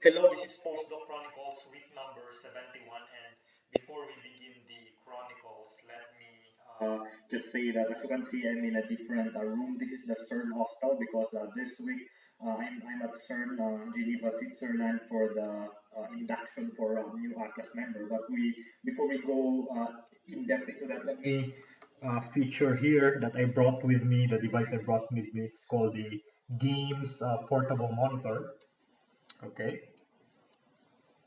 Hello, this is Postdoc Chronicles, week number 71. And before we begin the Chronicles, let me just say that as you can see, I'm in a different room. This is the CERN hostel because this week I'm at CERN, Geneva, Switzerland for the induction for a new ATLAS member. But before we go in depth into that, let me feature here that I brought with me, the device I brought with me. It's called the Games Portable Monitor. Okay.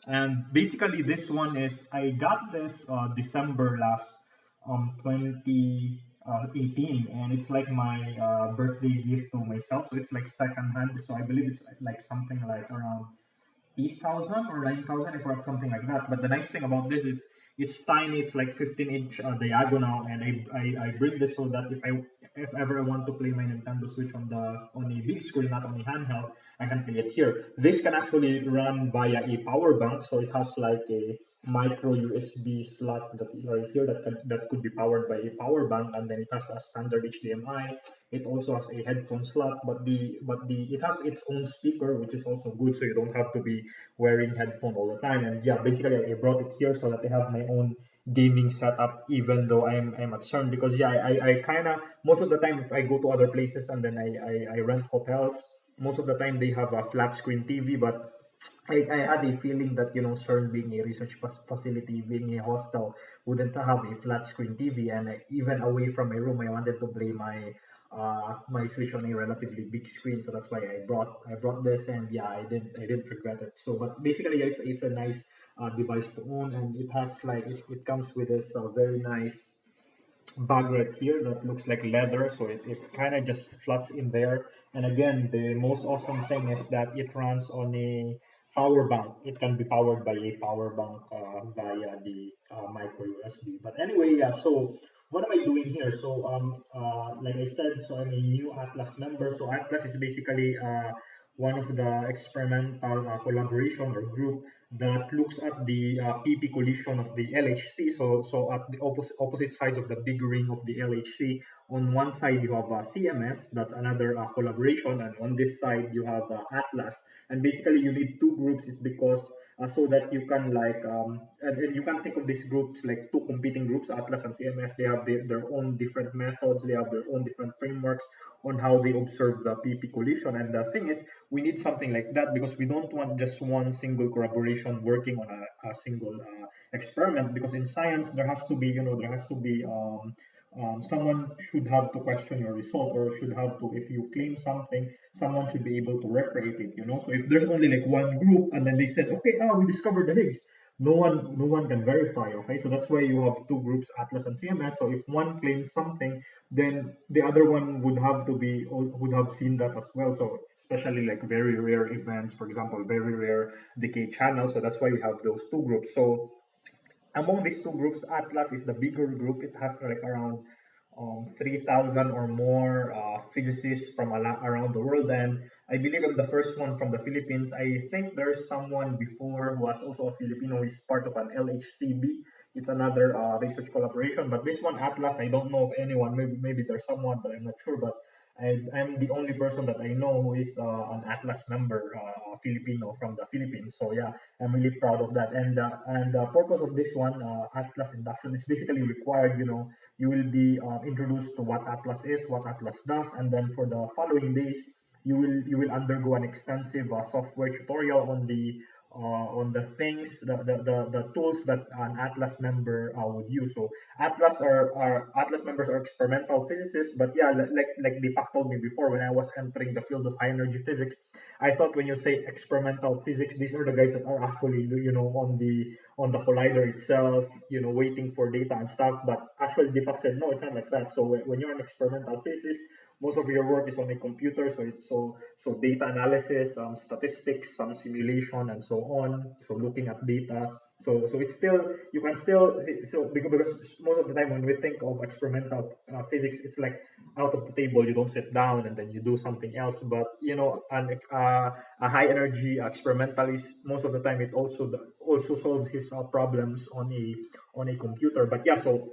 And basically, this one is I got this December last 2018, and it's like my birthday gift to myself. So it's like second hand. So I believe it's like something like around 8,000 or 9,000 if not something like that. But the nice thing about this is it's tiny. It's like 15-inch diagonal, and I bring this so that if ever I want to play my Nintendo Switch on a big screen, not on a handheld, I can play it here. This can actually run via a power bank, so it has like a micro USB slot that is right here that could be powered by a power bank, and then it has a standard HDMI. It also has a headphone slot, but it has its own speaker, which is also good, so you don't have to be wearing headphone all the time. And yeah, basically I brought it here so that I have my own gaming setup, even though I'm at CERN, because yeah, I kind of most of the time if I go to other places and then I rent hotels, most of the time they have a flat screen TV, but I had a feeling that CERN being a research facility, being a hostel, wouldn't have a flat screen TV, and even away from my room, I wanted to play my Switch on a relatively big screen, so that's why I brought this, and yeah, I didn't regret it. So, but basically, yeah, it's a nice device to own, and it has like it comes with this very nice bag right here that looks like leather, so it kind of just slots in there. And again, the most awesome thing is that it runs on a power bank. It can be powered by a power bank via the micro USB. But anyway, yeah, so what am I doing here? So like I said, so I'm a new ATLAS member. So ATLAS is basically one of the experimental collaboration or group that looks at the PP collision of the LHC. So at the opposite sides of the big ring of the LHC, on one side you have CMS, that's another collaboration, and on this side you have ATLAS. And basically you need two groups. It's because so that you can like and you can think of these groups like two competing groups, ATLAS and CMS. They have their own different methods. They have their own different frameworks on how they observe the PP collision. And the thing is, we need something like that because we don't want just one single collaboration working on a single experiment. Because in science, there has to be, someone should have to question your result, or should have to, if you claim something, someone should be able to recreate it. So if there's only like one group and then they said, okay, we discovered the Higgs, no one can verify. Okay, so that's why you have two groups, ATLAS and CMS. So if one claims something, then the other one would have seen that as well. So especially like very rare events, for example, very rare decay channels. So that's why we have those two groups. So among these two groups, ATLAS is the bigger group. It has like around 3,000 or more physicists from around the world. And I believe I'm the first one from the Philippines. I think there's someone before who was also a Filipino who is part of an LHCB. It's another research collaboration. But this one, ATLAS, I don't know of anyone. Maybe there's someone, but I'm not sure. But I'm the only person that I know who is an ATLAS member, Filipino from the Philippines. So yeah, I'm really proud of that. And the purpose of this one, ATLAS Induction, is basically required. You will be introduced to what ATLAS is, what ATLAS does, and then for the following days, you will undergo an extensive software tutorial on the things, the tools that an ATLAS member would use. So ATLAS members are experimental physicists, but yeah, like Deepak told me before, when I was entering the field of high energy physics, I thought when you say experimental physics, these are the guys that are actually on the collider itself, waiting for data and stuff. But actually, Deepak said no, it's not like that. So when you're an experimental physicist, most of your work is on a computer, so it's so data analysis, statistics, some simulation, and so on. So looking at data. So it's still, you can still, so because most of the time when we think of experimental physics, it's like out of the table. You don't sit down and then you do something else. But a high energy experimentalist, most of the time it also solves his problems on a computer. But yeah, so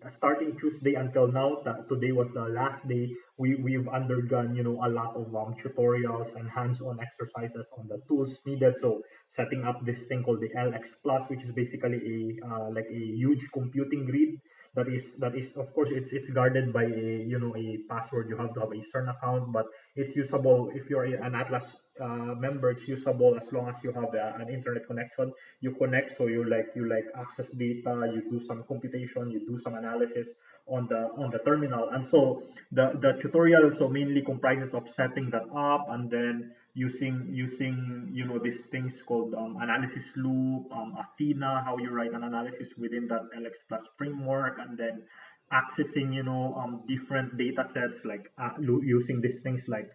starting Tuesday until now, that today was the last day, we've undergone, a lot of tutorials and hands-on exercises on the tools needed. So setting up this thing called the LX Plus, which is basically like a huge computing grid that is of course it's guarded by a password. You have to have a CERN account, but it's usable if you're an Atlas member. It's usable as long as you have an internet connection. You connect, so you access data, you do some computation, you do some analysis on the terminal. And so the tutorial so mainly comprises of setting that up, and then using these things called analysis loop, Athena, how you write an analysis within that LX Plus framework, and then accessing different data sets, like using these things like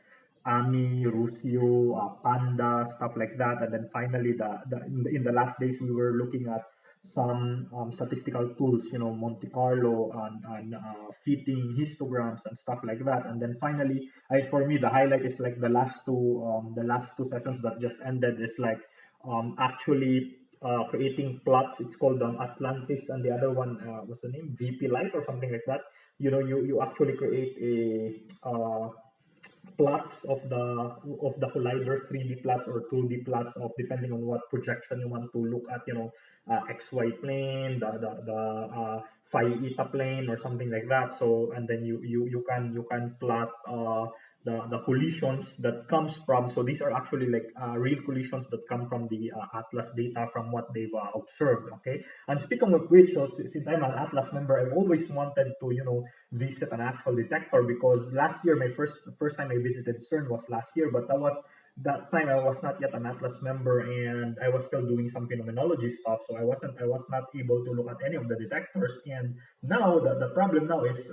Ami, Rusio, Panda, stuff like that. And then finally, in the last days, we were looking at some statistical tools, Monte Carlo and fitting histograms and stuff like that. And then finally, for me, the highlight is like the last two sessions that just ended is like actually creating plots. It's called Atlantis, and the other one, what's the name? VP Light or something like that. You actually create a plots of the collider, 3D plots or 2D plots of depending on what projection you want to look at, XY plane, the phi eta plane or something like that. So and then you can plot the collisions that comes from. So these are actually like real collisions that come from the Atlas data from what they've observed. Okay, and speaking of which, so since I'm an Atlas member, I've always wanted to visit an actual detector, because last year my first time I visited CERN was last year, but that time I was not yet an Atlas member, and I was still doing some phenomenology stuff, so I was not able to look at any of the detectors. And now the problem now is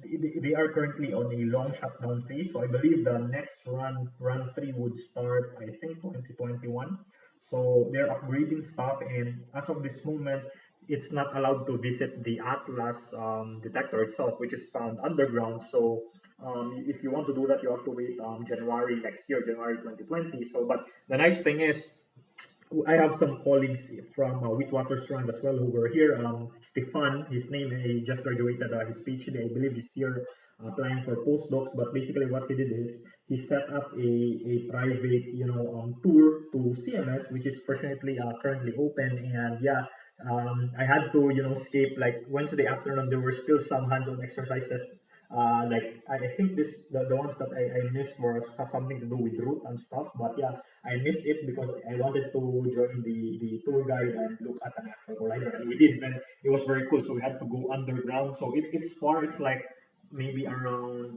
they are currently on a long shutdown phase. So I believe the next run 3 would start, I think, 2021. So they're upgrading stuff, and as of this moment, it's not allowed to visit the Atlas detector itself, which is found underground. So if you want to do that, you have to wait January next year, January 2020. So, but the nice thing is, I have some colleagues from Witwatersrand as well who were here. Stefan, his name, he just graduated his PhD. I believe he's here applying for postdocs. But basically, what he did is he set up a private, tour to CMS, which is fortunately currently open. And yeah, I had to, escape like Wednesday afternoon. There were still some hands-on exercises. Like I think the ones that I missed were have something to do with root and stuff. But yeah, I missed it because I wanted to join the tour guide and look at an actual collider, and we did, and it was very cool. So we had to go underground. So it's far. It's like maybe around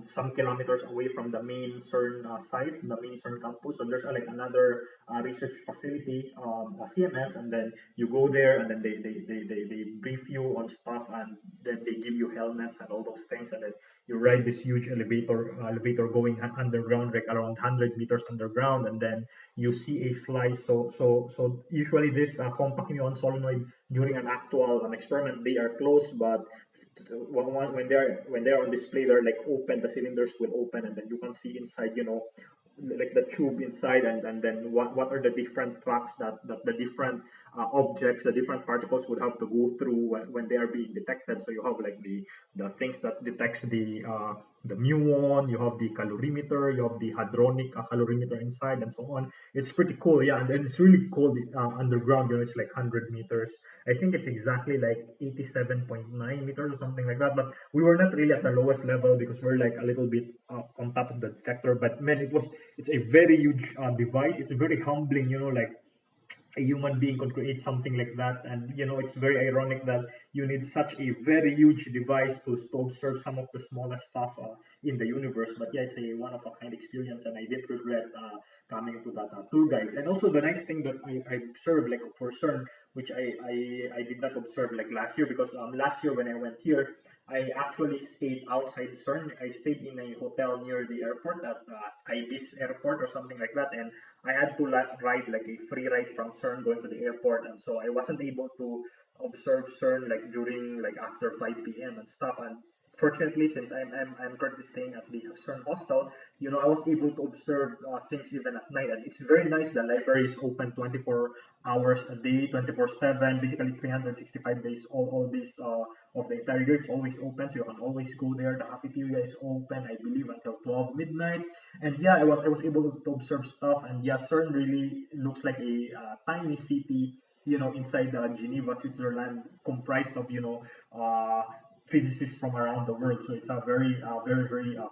some kilometers away from the main CERN site, the main CERN campus. So there's like another research facility, a CMS, and then you go there, and then they brief you on stuff, and then they give you helmets and all those things, and then you ride this huge elevator going underground, like around 100 meters underground, and then you see a slice. So usually this compact muon solenoid during an actual experiment, they are closed, but when they're on display, they're like open. The cylinders will open, and then you can see inside, like the tube inside, and then what are the different tracks that the different objects, the different particles would have to go through when they are being detected. So you have like the things that detects the muon, you have the calorimeter, you have the hadronic calorimeter inside, and so on. It's pretty cool, yeah. And then it's really cold underground. It's like 100 meters. I think it's exactly like 87.9 meters or something like that. But we were not really at the lowest level because we're like a little bit on top of the detector. But man, it's a very huge device. It's very humbling, like a human being could create something like that. And it's very ironic that you need such a very huge device to observe some of the smallest stuff in the universe. But yeah, it's a one of a kind experience, and I did regret coming to that tour guide. And also the nice thing that I observed, like for CERN, which I did not observe like last year, because last year when I went here, I actually stayed outside CERN. I stayed in a hotel near the airport at Ibis Airport or something like that, and I had to ride like a free ride from CERN going to the airport, and so I wasn't able to observe CERN like during like after 5 p.m. and stuff. And fortunately, since I'm currently staying at the CERN hostel, I was able to observe things even at night, and it's very nice. The library is open 24 hours a day, 24/7, basically 365 days. All these of the entire year, it's always open, so you can always go there. The cafeteria is open, I believe, until 12 midnight. And yeah, I was able to observe stuff, and yeah, CERN really looks like a tiny city, inside Geneva, Switzerland, comprised of physicists from around the world. So it's a very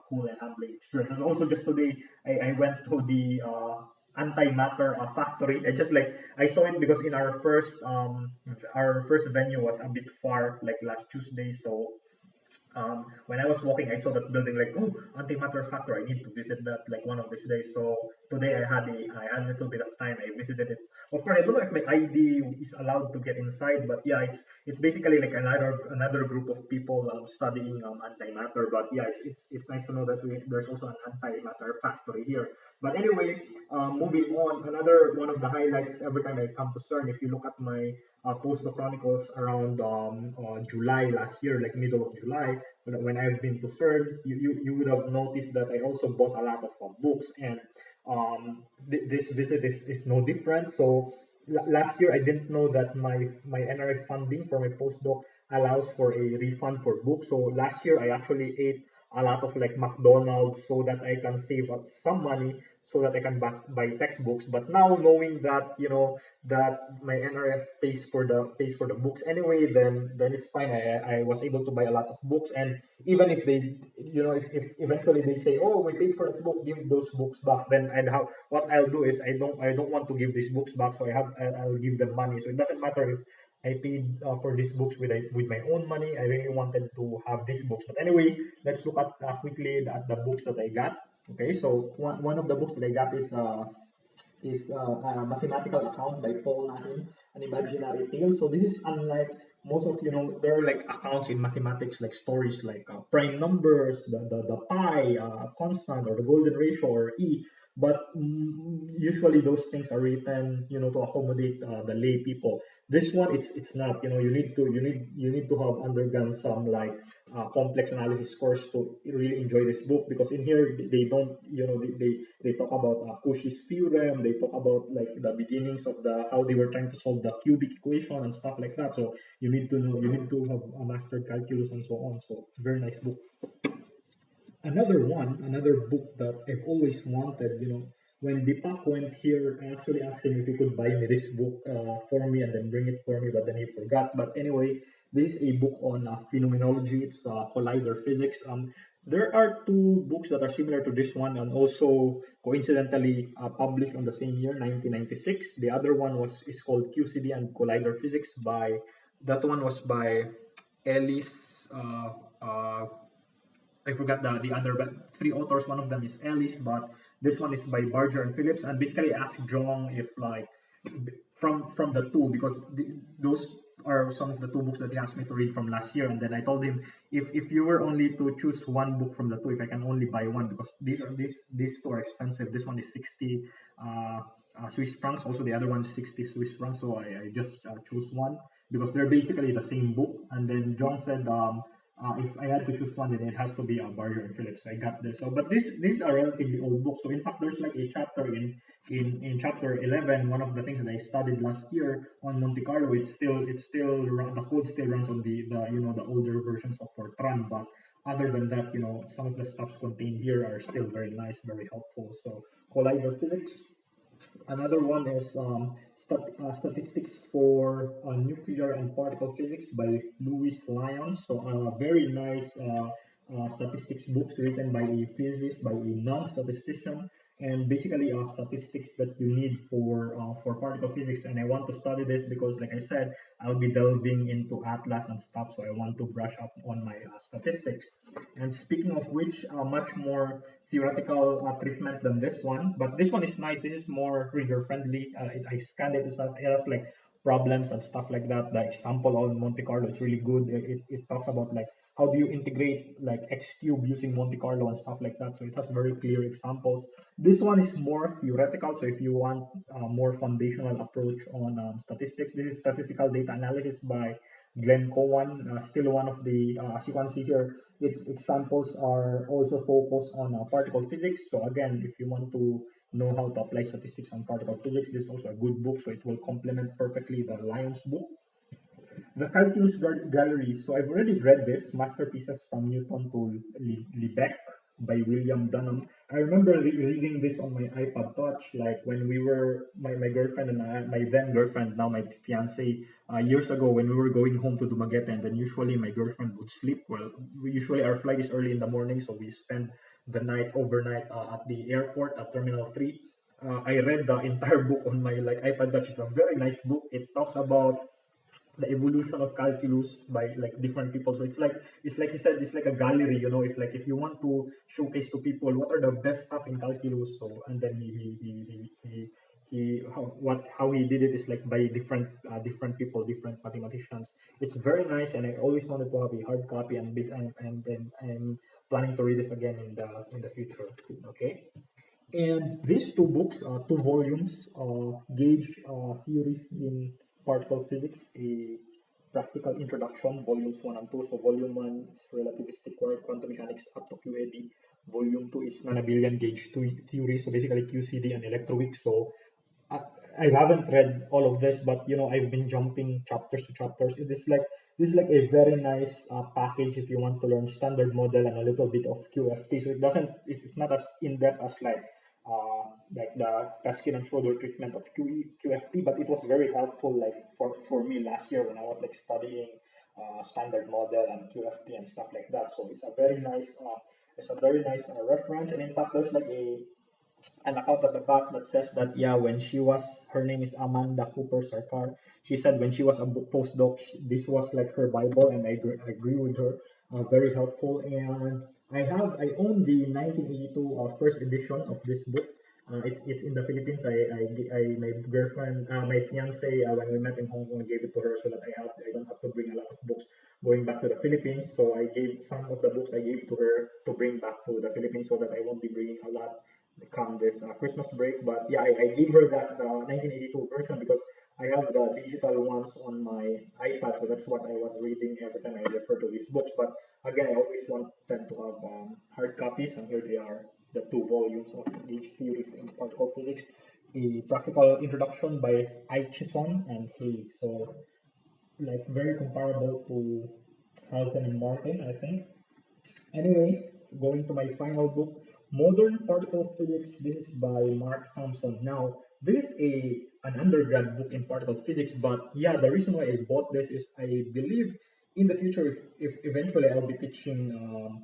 cool and humbling experience. And also, just today, I went to the antimatter factory. I saw it because in our first venue was a bit far, like last Tuesday. So when I was walking, I saw that building, like, oh, antimatter factor. I need to visit that like one of these days. So today I had a little bit of time. I visited it. Of course, I don't know if my ID is allowed to get inside, but yeah, it's basically like another group of people studying antimatter. But yeah, it's nice to know that there's also an antimatter factory here. But anyway, moving on, another one of the highlights every time I come to CERN, if you look at my Postdoc Chronicles around July last year, like middle of July, when I've been to CERN, you would have noticed that I also bought a lot of books, and this visit is no different. So last year I didn't know that my NRF funding for my postdoc allows for a refund for books. So last year I actually ate a lot of like McDonald's so that I can save up some money so that I can buy textbooks. But now knowing that that my NRF pays for the books anyway, then it's fine. I was able to buy a lot of books, and even if they if eventually they say, oh, we paid for that book, give those books back, then what I'll do is I don't want to give these books back, so I'll give them money. So it doesn't matter if I paid for these books with my own money. I really wanted to have these books. But anyway, let's look at quickly at the books that I got. Okay, so one of the books that I got is a mathematical account by Paul Nahin, an imaginary tale. So this is unlike most of there are like accounts in mathematics, like stories like prime numbers, the pi, constant, or the golden ratio, or e. But usually those things are written to accommodate the lay people. This one, it's not. You need to have undergone some like complex analysis course to really enjoy this book, because in here they don't they talk about Cauchy's theorem. They talk about like the beginnings of the how they were trying to solve the cubic equation and stuff like that. So you need to have a mastered calculus and so on. So very nice book. Another book that I've always wanted, when Deepak went here, I actually asked him if he could buy me this book for me and then bring it for me, but then he forgot. But anyway, this is a book on phenomenology. It's collider physics. There are two books that are similar to this one, and also coincidentally published on the same year, 1996. The other one is called QCD and Collider Physics by that one was by Ellis. I forgot the other, but three authors. One of them is Ellis, but this one is by Barger and Phillips. And basically asked Jong if like from the two, because those are some of the two books that he asked me to read from last year. And then I told him if you were only to choose one book from the two, if I can only buy one, because these two are expensive. This one is 60 Swiss francs. Also, the other one is 60 Swiss francs. So I just choose one because they're basically the same book. And then John said if I had to choose one, then it has to be Barger and Phillips. I got this. So, but these are relatively old books. So in fact, there's like a chapter in chapter 11. One of the things that I studied last year on Monte Carlo. The code still runs on the older versions of Fortran. But other than that, some of the stuffs contained here are still very nice, very helpful. So collider physics. Another one is Statistics for Nuclear and Particle Physics by Louis Lyons. So very nice statistics books written by a physicist, by a non-statistician, and basically statistics that you need for particle physics. And I want to study this because, like I said, I'll be delving into ATLAS and stuff, so I want to brush up on my statistics. And speaking of which, much more theoretical treatment than this one, but this one is nice. This is more reader friendly. I scanned it. It has like problems and stuff like that. The example on Monte Carlo is really good. It talks about like how do you integrate like X cube using Monte Carlo and stuff like that. So it has very clear examples. This one is more theoretical. So if you want a more foundational approach on statistics, this is statistical data analysis by Glencoe one, still one of the, as you can see here, its examples are also focused on particle physics. So again, if you want to know how to apply statistics on particle physics, this is also a good book. So it will complement perfectly the Lyons book. The Calculus Gallery. So I've already read this, Masterpieces from Newton to Lebec by William Dunham. I remember reading this on my iPod Touch, like when we were, my girlfriend and I, my then girlfriend, now my fiance, years ago when we were going home to Dumaguete, and then usually my girlfriend would sleep. Well, usually our flight is early in the morning, so we spend the night overnight at the airport at Terminal 3. I read the entire book on my like iPod Touch. It's a very nice book. It talks about the evolution of calculus by like different people. So it's like you said, it's like a gallery, you know. If like if you want to showcase to people what are the best stuff in calculus, so and then he how he did it is like by different people, different mathematicians. It's very nice, and I always wanted to have a hard copy, and I'm planning to read this again in the future. Okay. And these two books, two volumes, Gauge Theories in Particle Physics, a Practical Introduction, volumes 1 and 2. So volume 1 is Relativistic Quantum Mechanics up to QAD. Volume 2 is Non-Abelian Gauge Theory, so basically QCD and electroweak. So I, I haven't read all of this, but you know I've been jumping chapters to chapters. This is like a very nice package if you want to learn standard model and a little bit of QFT. So it's not as in depth as like the Peskin and Schroeder treatment of QFT, but it was very helpful like for me last year when I was like studying standard model and QFT and stuff like that. So it's a very nice reference, and in fact there's like an account at the back that says that yeah, when she was, her name is Amanda Cooper Sarkar. She said when she was a postdoc, this was like her Bible, and I agree with her. Very helpful, and I own the 1982 first edition of this book. It's in the Philippines. I my girlfriend, my fiance, when we met in Hong Kong, gave it to her so that I don't have to bring a lot of books going back to the Philippines. So I gave some of the books I gave to her to bring back to the Philippines so that I won't be bringing a lot come this Christmas break. But yeah, I gave her that 1982 version because I have the digital ones on my iPad, so that's what I was reading every time I refer to these books. But again, I always want them to have hard copies, and here they are, the two volumes of Gauge Theories in Particle Physics, a practical introduction by Aichison and Hay. So like very comparable to Hausen and Martin, I think. Anyway, going to my final book, Modern Particle Physics. This is by Mark Thompson. Now, this is an undergrad book in particle physics, but yeah, the reason why I bought this is I believe in the future, if eventually I'll be teaching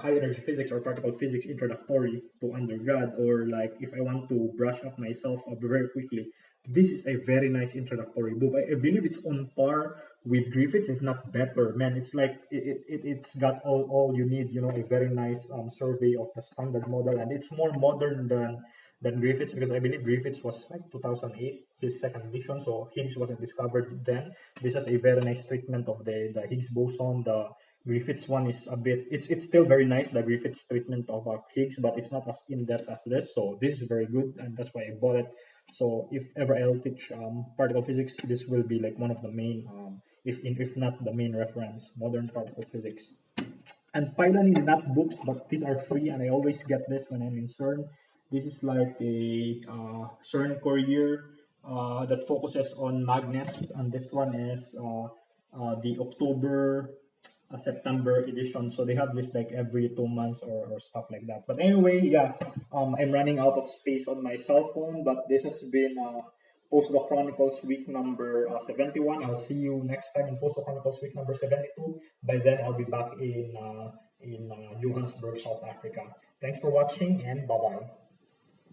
high energy physics or particle physics introductory to undergrad, or like if I want to brush up myself very quickly, this is a very nice introductory book. I believe it's on par with Griffiths, if not better. Man, it's like it's got all you need. You know, a very nice survey of the standard model, and it's more modern than Griffiths, because I believe Griffiths was like 2008, his second edition, so Higgs wasn't discovered then. This is a very nice treatment of the Higgs boson. The Griffiths one is a bit, it's still very nice, the Griffiths treatment of Higgs, but it's not as in-depth as this. So this is very good, and that's why I bought it. So if ever I'll teach particle physics, this will be like one of the main, if not the main reference, modern particle physics. And Python is not books, but these are free, and I always get this when I'm in CERN. This is like a CERN courier that focuses on magnets, and this one is the October September edition. So they have this like every 2 months or stuff like that. But anyway, yeah, I'm running out of space on my cell phone, but this has been Postdoc Chronicles week number 71. I'll see you next time in Postdoc Chronicles week number 72. By then, I'll be back in Johannesburg, South Africa. Thanks for watching, and bye-bye.